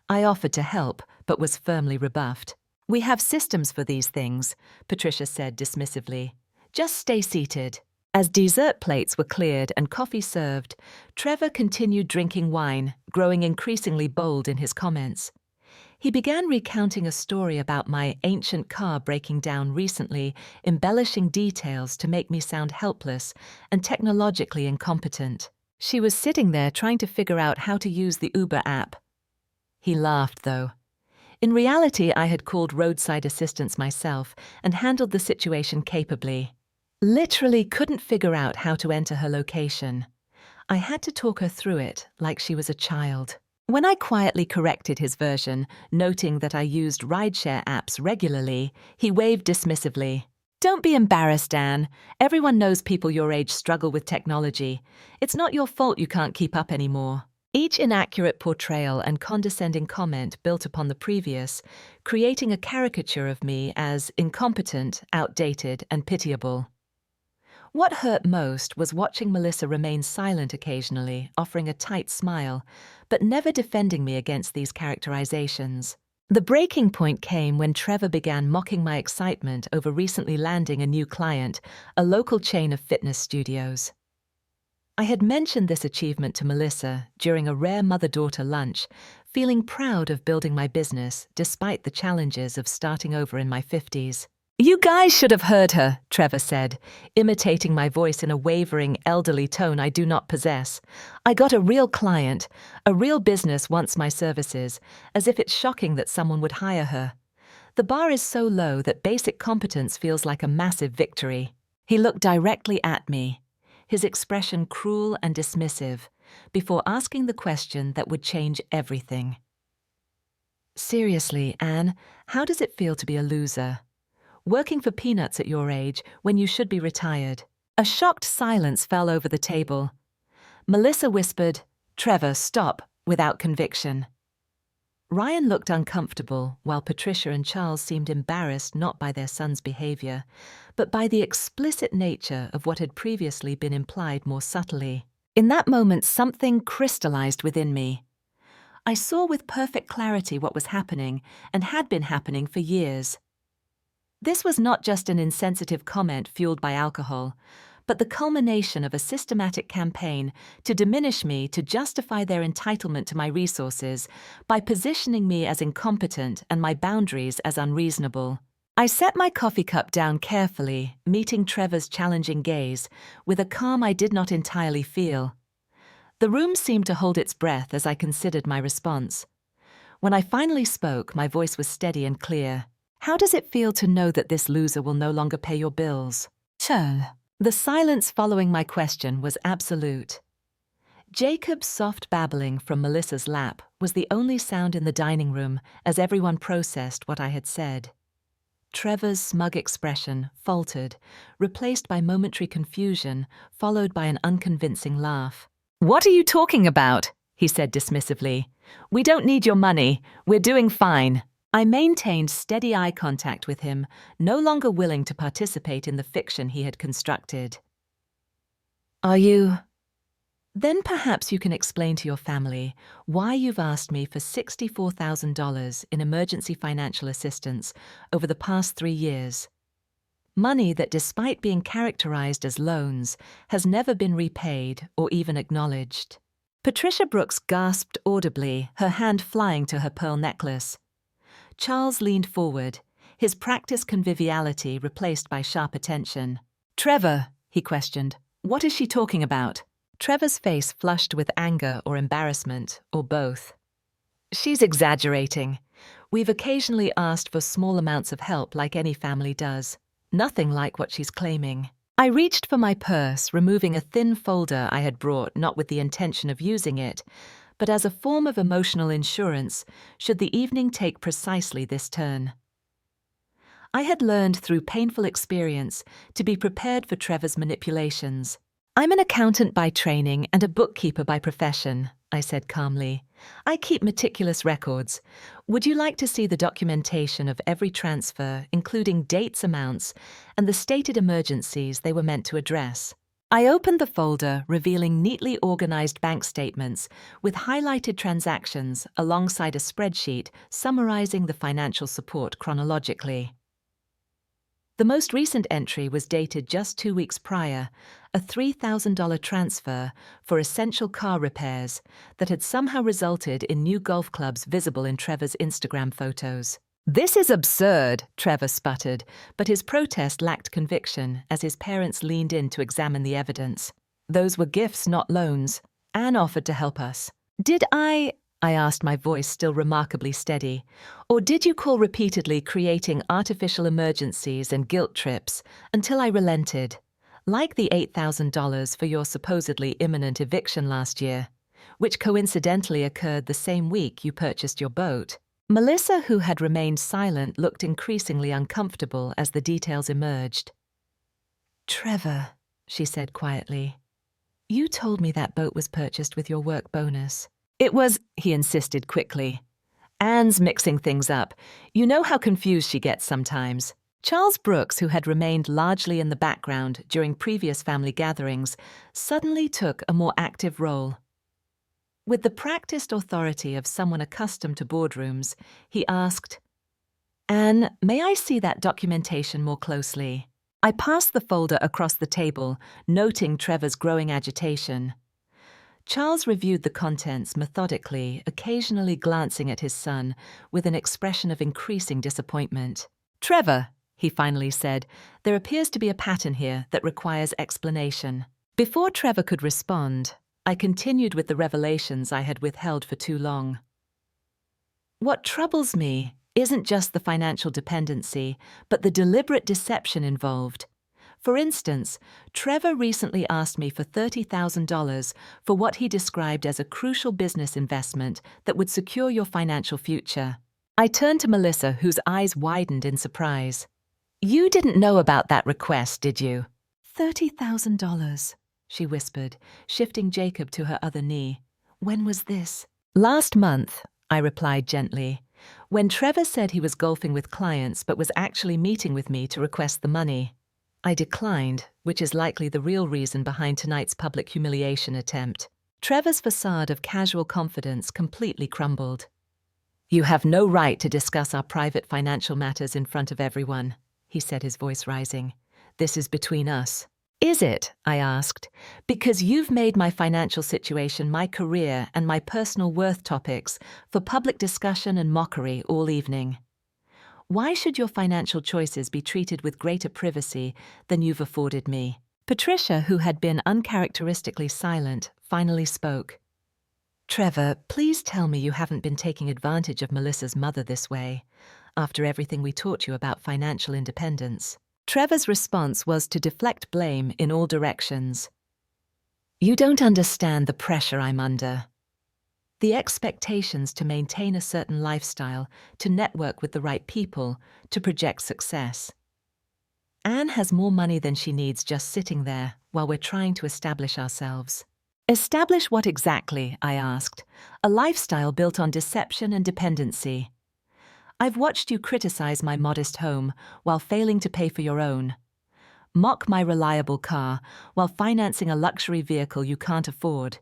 I offered to help, but was firmly rebuffed. We have systems for these things, Patricia said dismissively. Just stay seated. As dessert plates were cleared and coffee served, Trevor continued drinking wine, growing increasingly bold in his comments. He began recounting a story about my ancient car breaking down recently, embellishing details to make me sound helpless and technologically incompetent. She was sitting there trying to figure out how to use the Uber app. He laughed, though. In reality, I had called roadside assistance myself and handled the situation capably. Literally couldn't figure out how to enter her location. I had to talk her through it like she was a child. When I quietly corrected his version, noting that I used rideshare apps regularly, he waved dismissively. Don't be embarrassed, Anne. Everyone knows people your age struggle with technology. It's not your fault you can't keep up anymore. Each inaccurate portrayal and condescending comment built upon the previous, creating a caricature of me as incompetent, outdated, and pitiable. What hurt most was watching Melissa remain silent occasionally, offering a tight smile, but never defending me against these characterizations. The breaking point came when Trevor began mocking my excitement over recently landing a new client, a local chain of fitness studios. I had mentioned this achievement to Melissa during a rare mother-daughter lunch, feeling proud of building my business despite the challenges of starting over in my 50s. "You guys should have heard her," Trevor said, imitating my voice in a wavering, elderly tone I do not possess. "I got a real client. A real business wants my services, as if it's shocking that someone would hire her. The bar is so low that basic competence feels like a massive victory." He looked directly at me, his expression cruel and dismissive, before asking the question that would change everything. "Seriously, Anne, how does it feel to be a loser? Working for peanuts at your age when you should be retired?" A shocked silence fell over the table. Melissa whispered, "Trevor, stop," without conviction. Ryan looked uncomfortable, while Patricia and Charles seemed embarrassed not by their son's behavior, but by the explicit nature of what had previously been implied more subtly. In that moment, something crystallized within me. I saw with perfect clarity what was happening and had been happening for years. This was not just an insensitive comment fueled by alcohol, but the culmination of a systematic campaign to diminish me to justify their entitlement to my resources by positioning me as incompetent and my boundaries as unreasonable. I set my coffee cup down carefully, meeting Trevor's challenging gaze with a calm I did not entirely feel. The room seemed to hold its breath as I considered my response. When I finally spoke, my voice was steady and clear. "How does it feel to know that this loser will no longer pay your bills?" The silence following my question was absolute. Jacob's soft babbling from Melissa's lap was the only sound in the dining room as everyone processed what I had said. Trevor's smug expression faltered, replaced by momentary confusion, followed by an unconvincing laugh. "What are you talking about?" he said dismissively. "We don't need your money. We're doing fine." I maintained steady eye contact with him, no longer willing to participate in the fiction he had constructed. "Are you? Then perhaps you can explain to your family why you've asked me for $64,000 in emergency financial assistance over the past 3 years. Money that, despite being characterized as loans, has never been repaid or even acknowledged." Patricia Brooks gasped audibly, her hand flying to her pearl necklace. Charles leaned forward, his practiced conviviality replaced by sharp attention. "Trevor," he questioned, "what is she talking about?" Trevor's face flushed with anger or embarrassment, or both. "She's exaggerating. We've occasionally asked for small amounts of help like any family does. Nothing like what she's claiming." I reached for my purse, removing a thin folder I had brought not with the intention of using it, but as a form of emotional insurance should the evening take precisely this turn. I had learned through painful experience to be prepared for Trevor's manipulations. "I'm an accountant by training and a bookkeeper by profession," I said calmly. "I keep meticulous records. Would you like to see the documentation of every transfer, including dates, amounts, and the stated emergencies they were meant to address?" I opened the folder, revealing neatly organized bank statements with highlighted transactions alongside a spreadsheet summarizing the financial support chronologically. The most recent entry was dated just 2 weeks prior, a $3,000 transfer for essential car repairs that had somehow resulted in new golf clubs visible in Trevor's Instagram photos. "This is absurd," Trevor sputtered, but his protest lacked conviction as his parents leaned in to examine the evidence. "Those were gifts, not loans. Anne offered to help us." "Did I asked, my voice still remarkably steady. "Or did you call repeatedly creating artificial emergencies and guilt trips until I relented? Like the $8,000 for your supposedly imminent eviction last year, which coincidentally occurred the same week you purchased your boat." Melissa, who had remained silent, looked increasingly uncomfortable as the details emerged. "Trevor," she said quietly, "you told me that boat was purchased with your work bonus." "It was," he insisted quickly. "Anne's mixing things up. You know how confused she gets sometimes." Charles Brooks, who had remained largely in the background during previous family gatherings, suddenly took a more active role. With the practiced authority of someone accustomed to boardrooms, he asked, "Anne, may I see that documentation more closely?" I passed the folder across the table, noting Trevor's growing agitation. Charles reviewed the contents methodically, occasionally glancing at his son with an expression of increasing disappointment. "Trevor," he finally said, "there appears to be a pattern here that requires explanation." Before Trevor could respond, I continued with the revelations I had withheld for too long. "What troubles me isn't just the financial dependency, but the deliberate deception involved. For instance, Trevor recently asked me for $30,000 for what he described as a crucial business investment that would secure your financial future." I turned to Melissa, whose eyes widened in surprise. "You didn't know about that request, did you?" $30,000, she whispered, shifting Jacob to her other knee. "When was this?" "Last month," I replied gently, "when Trevor said he was golfing with clients but was actually meeting with me to request the money." I declined, which is likely the real reason behind tonight's public humiliation attempt. Trevor's facade of casual confidence completely crumbled. "You have no right to discuss our private financial matters in front of everyone," he said, his voice rising. "This is between us." "Is it?" I asked. "Because you've made my financial situation, my career, and my personal worth topics for public discussion and mockery all evening. Why should your financial choices be treated with greater privacy than you've afforded me?" Patricia, who had been uncharacteristically silent, finally spoke. "Trevor, please tell me you haven't been taking advantage of Melissa's mother this way, after everything we taught you about financial independence." Trevor's response was to deflect blame in all directions. "You don't understand the pressure I'm under. The expectations to maintain a certain lifestyle, to network with the right people, to project success. Anne has more money than she needs just sitting there while we're trying to establish ourselves." "Establish what exactly?" I asked. "A lifestyle built on deception and dependency. I've watched you criticize my modest home while failing to pay for your own. Mock my reliable car while financing a luxury vehicle you can't afford.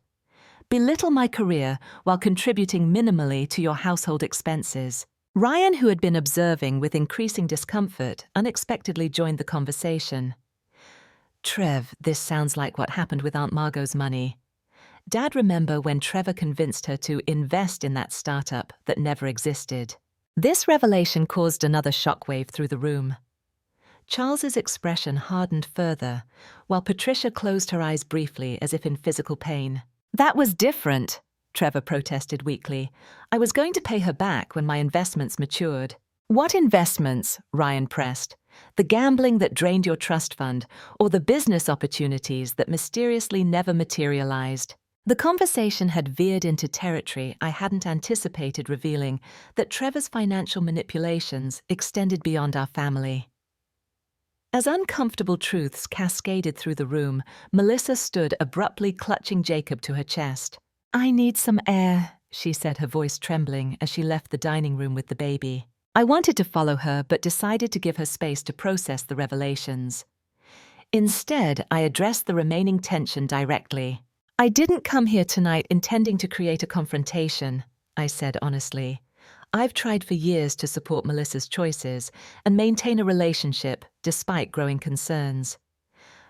Belittle my career while contributing minimally to your household expenses." Ryan, who had been observing with increasing discomfort, unexpectedly joined the conversation. "Trev, this sounds like what happened with Aunt Margot's money. Dad remember when Trevor convinced her to invest in that startup that never existed." This revelation caused another shockwave through the room. Charles's expression hardened further, while Patricia closed her eyes briefly as if in physical pain. "That was different," Trevor protested weakly. "I was going to pay her back when my investments matured." "What investments?" Ryan pressed. "The gambling that drained your trust fund, or the business opportunities that mysteriously never materialized?" The conversation had veered into territory I hadn't anticipated, revealing that Trevor's financial manipulations extended beyond our family. As uncomfortable truths cascaded through the room, Melissa stood abruptly, clutching Jacob to her chest. "I need some air," she said, her voice trembling as she left the dining room with the baby. I wanted to follow her, but decided to give her space to process the revelations. Instead, I addressed the remaining tension directly. "I didn't come here tonight intending to create a confrontation," I said honestly. "I've tried for years to support Melissa's choices and maintain a relationship despite growing concerns.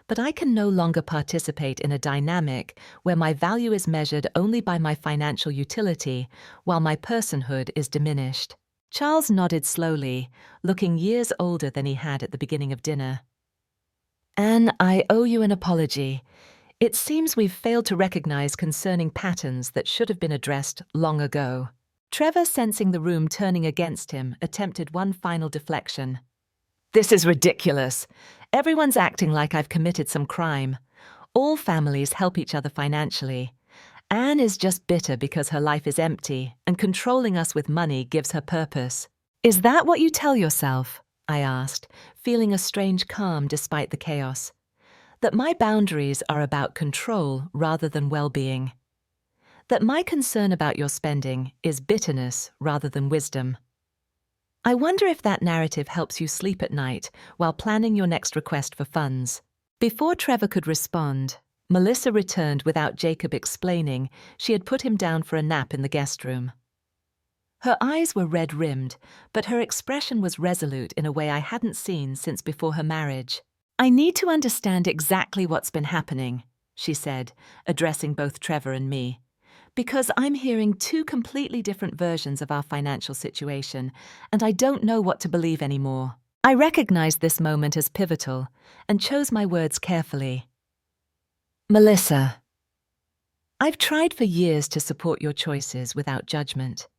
But I can no longer participate in a dynamic where my value is measured only by my financial utility, while my personhood is diminished." Charles nodded slowly, looking years older than he had at the beginning of dinner. "Anne, I owe you an apology. It seems we've failed to recognize concerning patterns that should have been addressed long ago." Trevor, sensing the room turning against him, attempted one final deflection. "This is ridiculous. Everyone's acting like I've committed some crime. All families help each other financially. Anne is just bitter because her life is empty, and controlling us with money gives her purpose." "Is that what you tell yourself?" I asked, feeling a strange calm despite the chaos. "That my boundaries are about control rather than well-being. That my concern about your spending is bitterness rather than wisdom. I wonder if that narrative helps you sleep at night while planning your next request for funds." Before Trevor could respond, Melissa returned without Jacob explaining she had put him down for a nap in the guest room. Her eyes were red-rimmed, but her expression was resolute in a way I hadn't seen since before her marriage. "I need to understand exactly what's been happening," she said, addressing both Trevor and me, because I'm hearing two completely different versions of our financial situation, and I don't know what to believe anymore. I recognized this moment as pivotal and chose my words carefully. Melissa, I've tried for years to support your choices without judgment,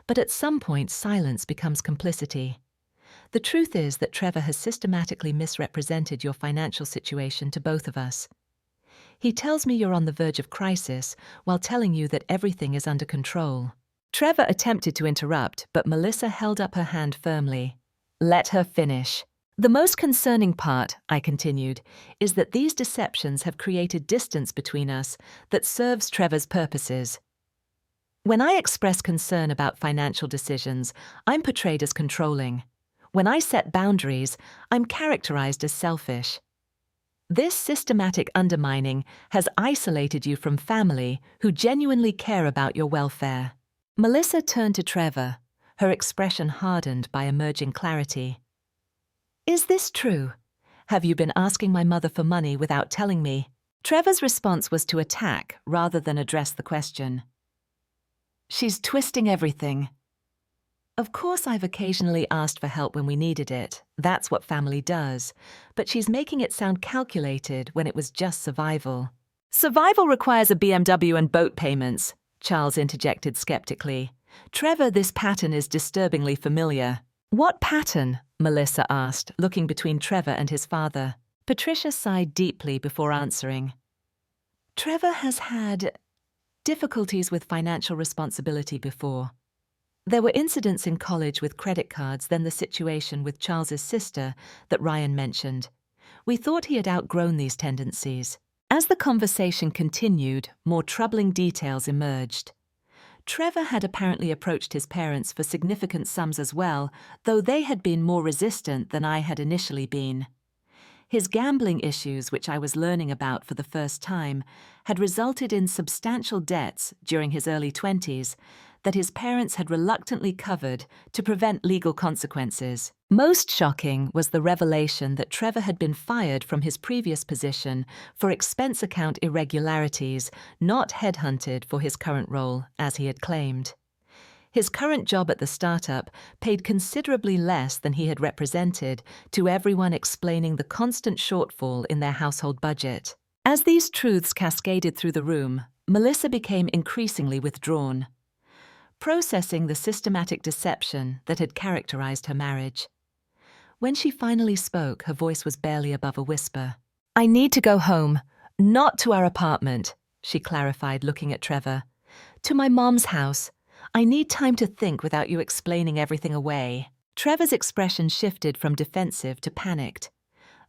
but at some point silence becomes complicity. The truth is that Trevor has systematically misrepresented your financial situation to both of us. He tells me you're on the verge of crisis while telling you that everything is under control. Trevor attempted to interrupt, but Melissa held up her hand firmly. Let her finish. The most concerning part, I continued, is that these deceptions have created distance between us that serves Trevor's purposes. When I express concern about financial decisions, I'm portrayed as controlling. When I set boundaries, I'm characterized as selfish. This systematic undermining has isolated you from family who genuinely care about your welfare. Melissa turned to Trevor, her expression hardened by emerging clarity. Is this true? Have you been asking my mother for money without telling me? Trevor's response was to attack rather than address the question. She's twisting everything. Of course, I've occasionally asked for help when we needed it. That's what family does. But she's making it sound calculated when it was just survival. Survival requires a BMW and boat payments, Charles interjected skeptically. Trevor, this pattern is disturbingly familiar. What pattern? Melissa asked, looking between Trevor and his father. Patricia sighed deeply before answering. Trevor has had difficulties with financial responsibility before. There were incidents in college with credit cards, then the situation with Charles's sister that Ryan mentioned. We thought he had outgrown these tendencies. As the conversation continued, more troubling details emerged. Trevor had apparently approached his parents for significant sums as well, though they had been more resistant than I had initially been. His gambling issues, which I was learning about for the first time, had resulted in substantial debts during his early 20s that his parents had reluctantly covered to prevent legal consequences. Most shocking was the revelation that Trevor had been fired from his previous position for expense account irregularities, not headhunted for his current role, as he had claimed. His current job at the startup paid considerably less than he had represented to everyone, explaining the constant shortfall in their household budget. As these truths cascaded through the room, Melissa became increasingly withdrawn, processing the systematic deception that had characterized her marriage. When she finally spoke, her voice was barely above a whisper. I need to go home, not to our apartment, she clarified, looking at Trevor. To my mom's house. I need time to think without you explaining everything away. Trevor's expression shifted from defensive to panicked.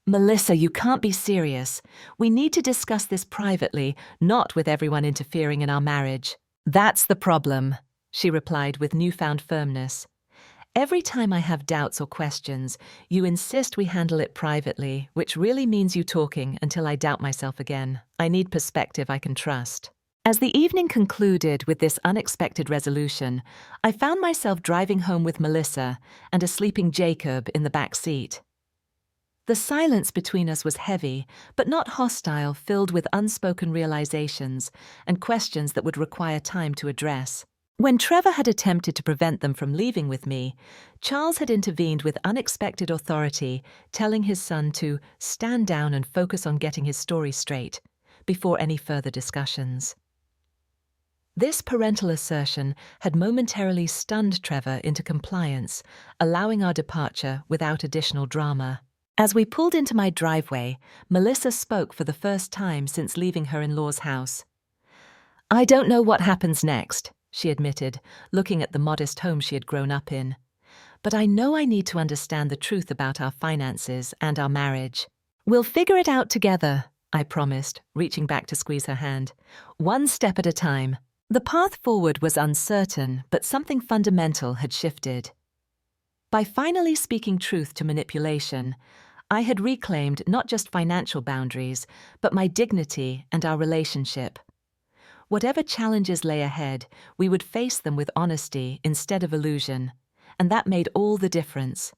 Melissa, you can't be serious. We need to discuss this privately, not with everyone interfering in our marriage. That's the problem, she replied with newfound firmness. Every time I have doubts or questions, you insist we handle it privately, which really means you talking until I doubt myself again. I need perspective I can trust. As the evening concluded with this unexpected resolution, I found myself driving home with Melissa and a sleeping Jacob in the back seat. The silence between us was heavy, but not hostile, filled with unspoken realizations and questions that would require time to address. When Trevor had attempted to prevent them from leaving with me, Charles had intervened with unexpected authority, telling his son to stand down and focus on getting his story straight before any further discussions. This parental assertion had momentarily stunned Trevor into compliance, allowing our departure without additional drama. As we pulled into my driveway, Melissa spoke for the first time since leaving her in-law's house. I don't know what happens next, she admitted, looking at the modest home she had grown up in. But I know I need to understand the truth about our finances and our marriage. We'll figure it out together, I promised, reaching back to squeeze her hand. One step at a time. The path forward was uncertain, but something fundamental had shifted. By finally speaking truth to manipulation, I had reclaimed not just financial boundaries, but my dignity and our relationship. Whatever challenges lay ahead, we would face them with honesty instead of illusion, and that made all the difference.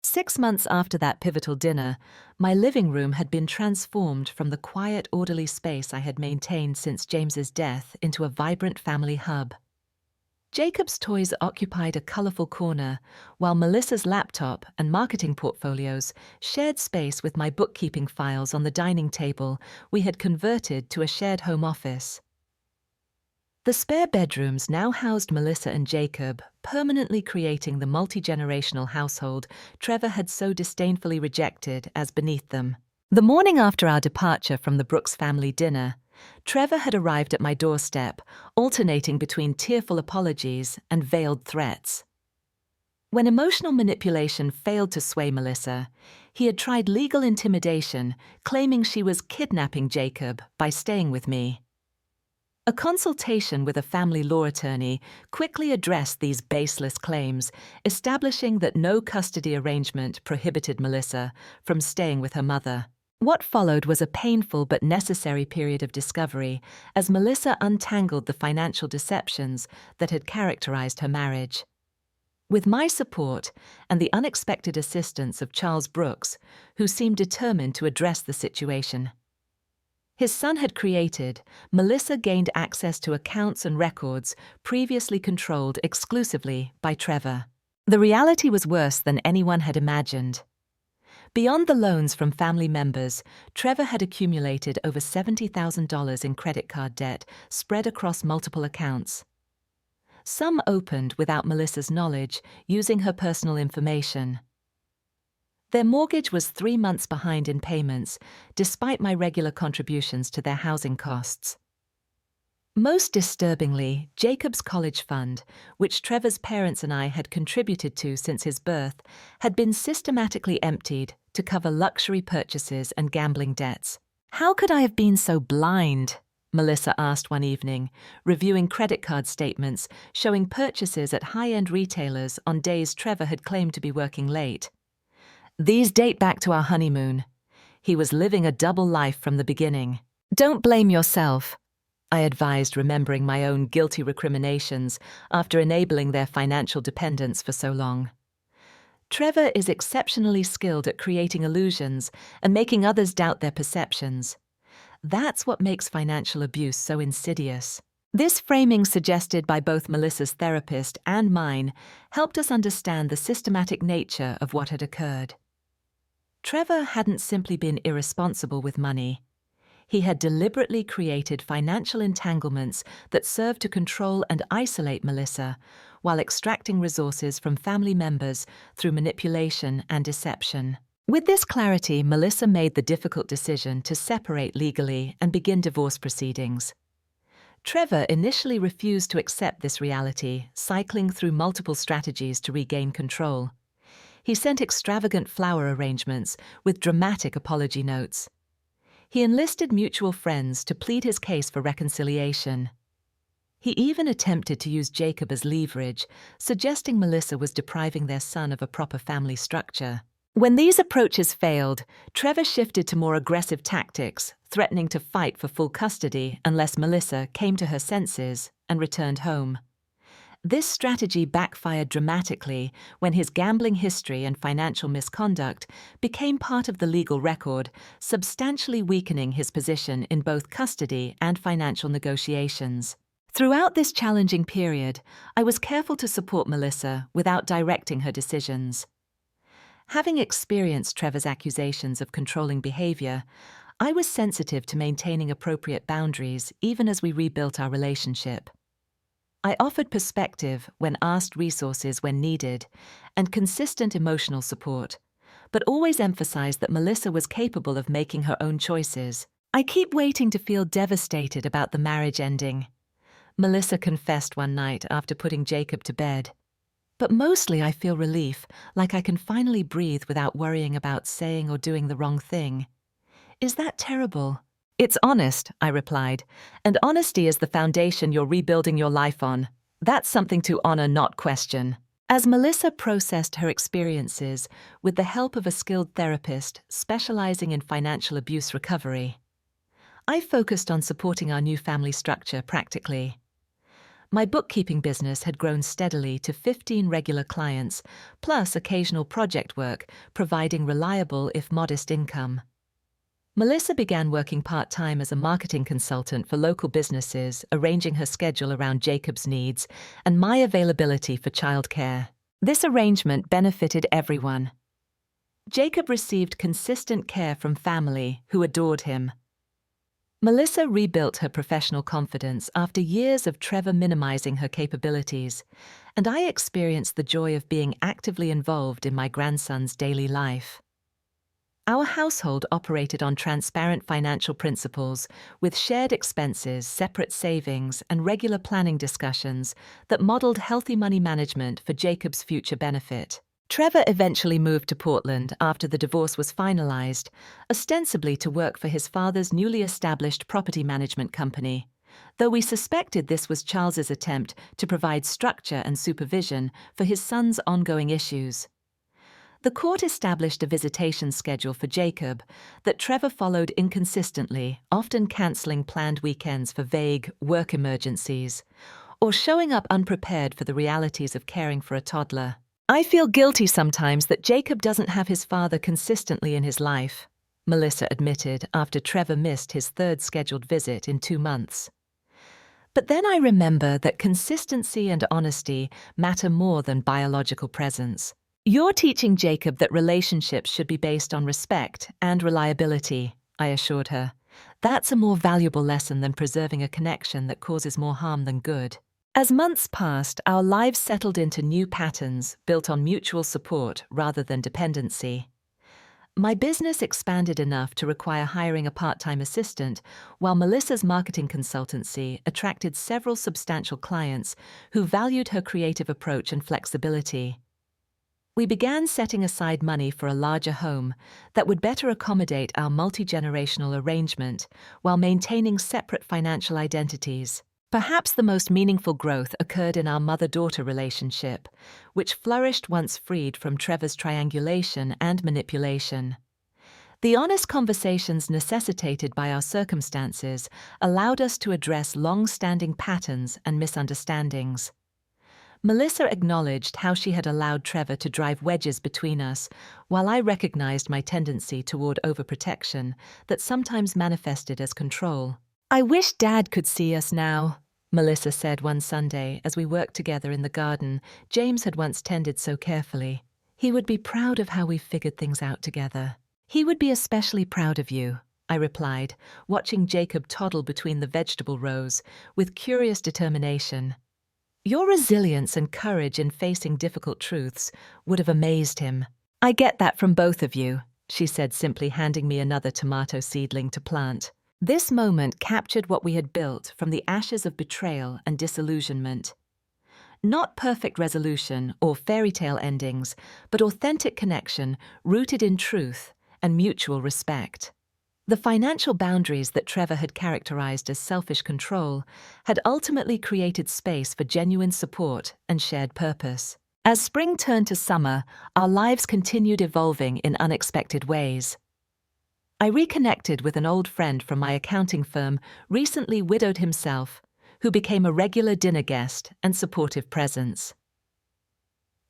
6 months after that pivotal dinner, my living room had been transformed from the quiet, orderly space I had maintained since James's death into a vibrant family hub. Jacob's toys occupied a colorful corner, while Melissa's laptop and marketing portfolios shared space with my bookkeeping files on the dining table we had converted to a shared home office. The spare bedrooms now housed Melissa and Jacob, permanently creating the multi-generational household Trevor had so disdainfully rejected as beneath them. The morning after our departure from the Brooks family dinner, Trevor had arrived at my doorstep, alternating between tearful apologies and veiled threats. When emotional manipulation failed to sway Melissa, he had tried legal intimidation, claiming she was kidnapping Jacob by staying with me. A consultation with a family law attorney quickly addressed these baseless claims, establishing that no custody arrangement prohibited Melissa from staying with her mother. What followed was a painful but necessary period of discovery as Melissa untangled the financial deceptions that had characterized her marriage. With my support and the unexpected assistance of Charles Brooks, who seemed determined to address the situation. His son had created, Melissa gained access to accounts and records previously controlled exclusively by Trevor. The reality was worse than anyone had imagined. Beyond the loans from family members, Trevor had accumulated over $70,000 in credit card debt spread across multiple accounts. Some opened without Melissa's knowledge, using her personal information. Their mortgage was 3 months behind in payments, despite my regular contributions to their housing costs. Most disturbingly, Jacob's college fund, which Trevor's parents and I had contributed to since his birth, had been systematically emptied to cover luxury purchases and gambling debts. "How could I have been so blind?" Melissa asked one evening, reviewing credit card statements showing purchases at high-end retailers on days Trevor had claimed to be working late. "These date back to our honeymoon. He was living a double life from the beginning." "Don't blame yourself," I advised, remembering my own guilty recriminations after enabling their financial dependence for so long. "Trevor is exceptionally skilled at creating illusions and making others doubt their perceptions. That's what makes financial abuse so insidious." This framing, suggested by both Melissa's therapist and mine, helped us understand the systematic nature of what had occurred. Trevor hadn't simply been irresponsible with money. He had deliberately created financial entanglements that served to control and isolate Melissa, while extracting resources from family members through manipulation and deception. With this clarity, Melissa made the difficult decision to separate legally and begin divorce proceedings. Trevor initially refused to accept this reality, cycling through multiple strategies to regain control. He sent extravagant flower arrangements with dramatic apology notes. He enlisted mutual friends to plead his case for reconciliation. He even attempted to use Jacob as leverage, suggesting Melissa was depriving their son of a proper family structure. When these approaches failed, Trevor shifted to more aggressive tactics, threatening to fight for full custody unless Melissa came to her senses and returned home. This strategy backfired dramatically when his gambling history and financial misconduct became part of the legal record, substantially weakening his position in both custody and financial negotiations. Throughout this challenging period, I was careful to support Melissa without directing her decisions. Having experienced Trevor's accusations of controlling behavior, I was sensitive to maintaining appropriate boundaries even as we rebuilt our relationship. I offered perspective when asked, resources when needed, and consistent emotional support, but always emphasized that Melissa was capable of making her own choices. "I keep waiting to feel devastated about the marriage ending," Melissa confessed one night after putting Jacob to bed. "But mostly I feel relief, like I can finally breathe without worrying about saying or doing the wrong thing." "Is that terrible?" "It's honest," I replied, "and honesty is the foundation you're rebuilding your life on. That's something to honor, not question." As Melissa processed her experiences with the help of a skilled therapist specializing in financial abuse recovery, I focused on supporting our new family structure practically. My bookkeeping business had grown steadily to 15 regular clients, plus occasional project work, providing reliable if modest income. Melissa began working part-time as a marketing consultant for local businesses, arranging her schedule around Jacob's needs and my availability for childcare. This arrangement benefited everyone. Jacob received consistent care from family who adored him. Melissa rebuilt her professional confidence after years of Trevor minimizing her capabilities, and I experienced the joy of being actively involved in my grandson's daily life. Our household operated on transparent financial principles, with shared expenses, separate savings, and regular planning discussions that modeled healthy money management for Jacob's future benefit. Trevor eventually moved to Portland after the divorce was finalized, ostensibly to work for his father's newly established property management company, though we suspected this was Charles's attempt to provide structure and supervision for his son's ongoing issues. The court established a visitation schedule for Jacob that Trevor followed inconsistently, often canceling planned weekends for vague work emergencies, or showing up unprepared for the realities of caring for a toddler. I feel guilty sometimes that Jacob doesn't have his father consistently in his life, Melissa admitted after Trevor missed his third scheduled visit in 2 months. But then I remember that consistency and honesty matter more than biological presence. You're teaching Jacob that relationships should be based on respect and reliability, I assured her. That's a more valuable lesson than preserving a connection that causes more harm than good. As months passed, our lives settled into new patterns built on mutual support rather than dependency. My business expanded enough to require hiring a part-time assistant, while Melissa's marketing consultancy attracted several substantial clients who valued her creative approach and flexibility. We began setting aside money for a larger home that would better accommodate our multi-generational arrangement while maintaining separate financial identities. Perhaps the most meaningful growth occurred in our mother-daughter relationship, which flourished once freed from Trevor's triangulation and manipulation. The honest conversations necessitated by our circumstances allowed us to address long-standing patterns and misunderstandings. Melissa acknowledged how she had allowed Trevor to drive wedges between us, while I recognized my tendency toward overprotection that sometimes manifested as control. "I wish Dad could see us now," Melissa said one Sunday as we worked together in the garden James had once tended so carefully. "He would be proud of how we figured things out together." "He would be especially proud of you," I replied, watching Jacob toddle between the vegetable rows with curious determination. "Your resilience and courage in facing difficult truths would have amazed him." "I get that from both of you," she said, simply handing me another tomato seedling to plant. This moment captured what we had built from the ashes of betrayal and disillusionment. Not perfect resolution or fairy tale endings, but authentic connection rooted in truth and mutual respect. The financial boundaries that Trevor had characterized as selfish control had ultimately created space for genuine support and shared purpose. As spring turned to summer, our lives continued evolving in unexpected ways. I reconnected with an old friend from my accounting firm, recently widowed himself, who became a regular dinner guest and supportive presence.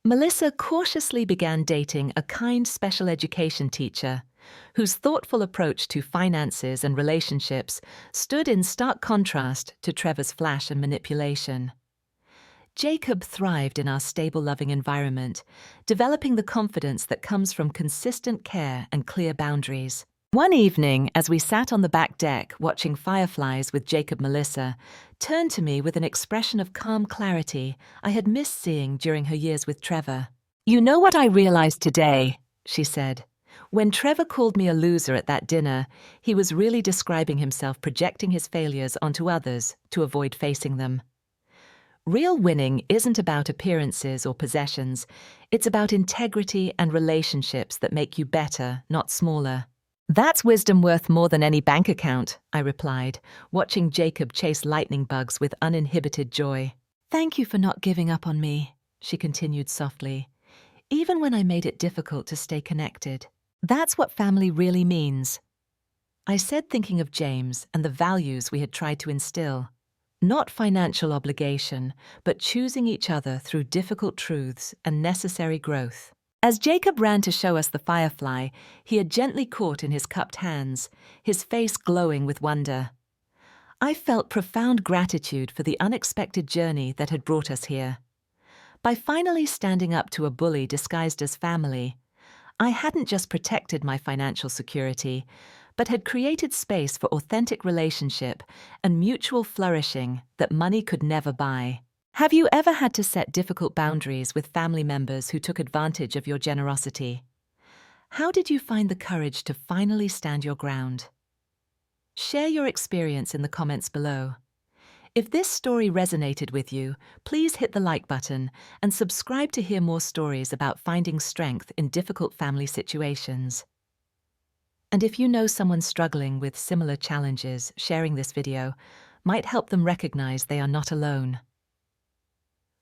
Melissa cautiously began dating a kind special education teacher whose thoughtful approach to finances and relationships stood in stark contrast to Trevor's flash and manipulation. Jacob thrived in our stable, loving environment, developing the confidence that comes from consistent care and clear boundaries. One evening, as we sat on the back deck watching fireflies with Jacob, Melissa turned to me with an expression of calm clarity I had missed seeing during her years with Trevor. "You know what I realized today," she said. "When Trevor called me a loser at that dinner, he was really describing himself projecting his failures onto others to avoid facing them. Real winning isn't about appearances or possessions. It's about integrity and relationships that make you better, not smaller." "That's wisdom worth more than any bank account," I replied, watching Jacob chase lightning bugs with uninhibited joy. "Thank you for not giving up on me," she continued softly, "even when I made it difficult to stay connected. That's what family really means." I said, thinking of James and the values we had tried to instill. Not financial obligation, but choosing each other through difficult truths and necessary growth. As Jacob ran to show us the firefly, he had gently caught in his cupped hands, his face glowing with wonder. I felt profound gratitude for the unexpected journey that had brought us here. By finally standing up to a bully disguised as family, I hadn't just protected my financial security, but had created space for authentic relationship and mutual flourishing that money could never buy. Have you ever had to set difficult boundaries with family members who took advantage of your generosity? How did you find the courage to finally stand your ground? Share your experience in the comments below. If this story resonated with you, please hit the like button and subscribe to hear more stories about finding strength in difficult family situations. And if you know someone struggling with similar challenges, sharing this video might help them recognize they are not alone.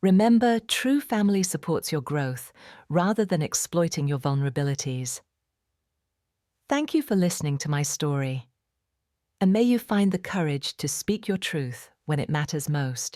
Remember, true family supports your growth rather than exploiting your vulnerabilities. Thank you for listening to my story, and may you find the courage to speak your truth when it matters most.